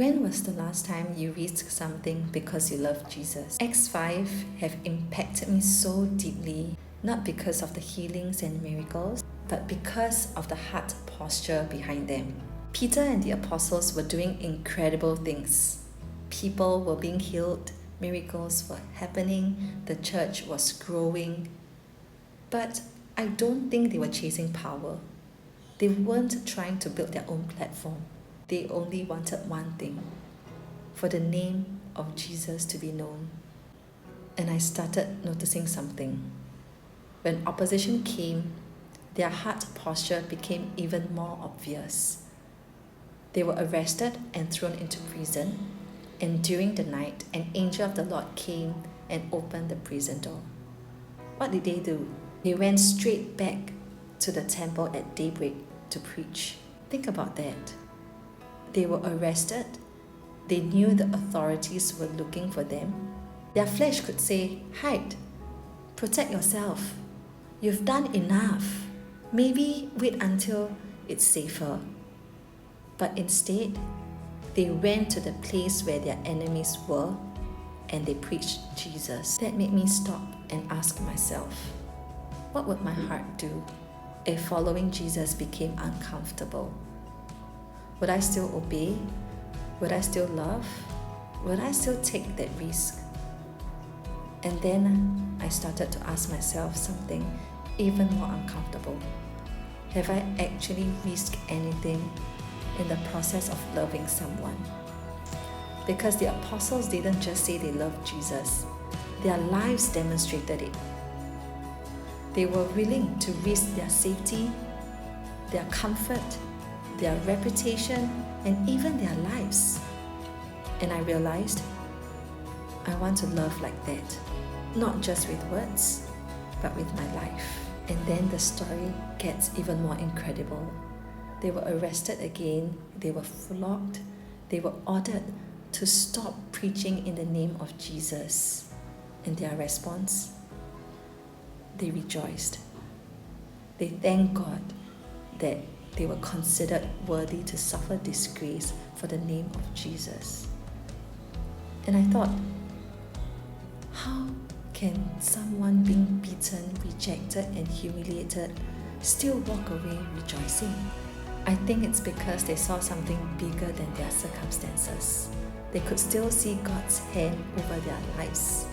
When was the last time you risked something because you love Jesus? Acts 5 have impacted me so deeply, not because of the healings and miracles, but because of the heart posture behind them. Peter and the apostles were doing incredible things. People were being healed, miracles were happening, the church was growing. But I don't think they were chasing power. They weren't trying to build their own platform. They only wanted one thing: for the name of Jesus to be known. And I started noticing something. When opposition came, their heart posture became even more obvious. They were arrested and thrown into prison, and during the night, an angel of the Lord came and opened the prison door. What did they do? They went straight back to the temple at daybreak to preach. Think about that. They were arrested. They knew the authorities were looking for them. Their flesh could say, "Hide, protect yourself. You've done enough. Maybe wait until it's safer." But instead, they went to the place where their enemies were and they preached Jesus. That made me stop and ask myself, what would my heart do if following Jesus became uncomfortable? Would I still obey? Would I still love? Would I still take that risk? And then I started to ask myself something even more uncomfortable. Have I actually risked anything in the process of loving someone? Because the apostles didn't just say they loved Jesus, their lives demonstrated it. They were willing to risk their safety, their comfort, their reputation, and even their lives. And I realized I want to love like that, not just with words, but with my life. And then the story gets even more incredible. They were arrested again, they were flogged, they were ordered to stop preaching in the name of Jesus. And their response? They rejoiced. They thanked God that they were considered worthy to suffer disgrace for the name of Jesus. And I thought, how can someone being beaten, rejected, and humiliated still walk away rejoicing? I think it's because they saw something bigger than their circumstances. They could still see God's hand over their lives.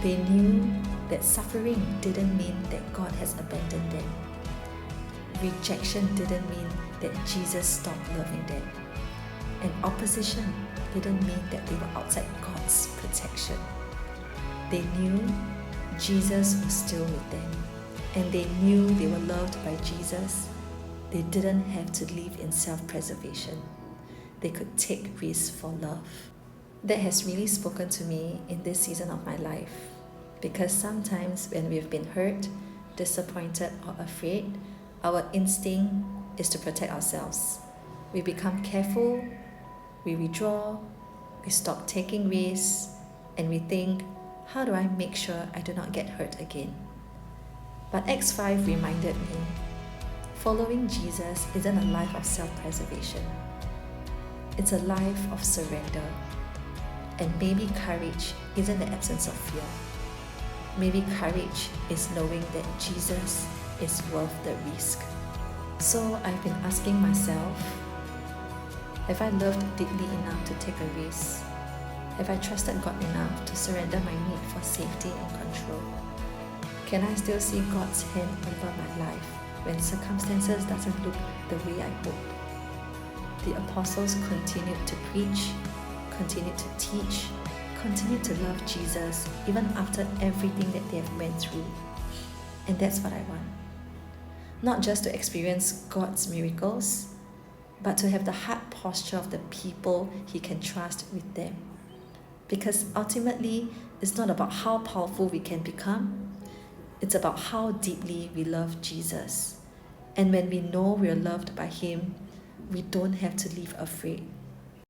They knew that suffering didn't mean that God has abandoned them. Rejection didn't mean that Jesus stopped loving them. And opposition didn't mean that they were outside God's protection. They knew Jesus was still with them, and they knew they were loved by Jesus. They didn't have to live in self-preservation. They could take risks for love. That has really spoken to me in this season of my life, because sometimes when we've been hurt, disappointed, or afraid, our instinct is to protect ourselves. We become careful, we withdraw, we stop taking risks, and we think, how do I make sure I do not get hurt again? But Acts 5 reminded me, following Jesus isn't a life of self-preservation. It's a life of surrender. And maybe courage isn't the absence of fear. Maybe courage is knowing that Jesus is worth the risk. So I've been asking myself, have I loved deeply enough to take a risk? Have I trusted God enough to surrender my need for safety and control? Can I still see God's hand over my life when circumstances doesn't look the way I hoped? The apostles continued to preach, continued to teach, continued to love Jesus even after everything that they have went through. And that's what I want. Not just to experience God's miracles, but to have the heart posture of the people He can trust with them. Because ultimately, it's not about how powerful we can become, it's about how deeply we love Jesus. And when we know we're loved by Him, we don't have to live afraid.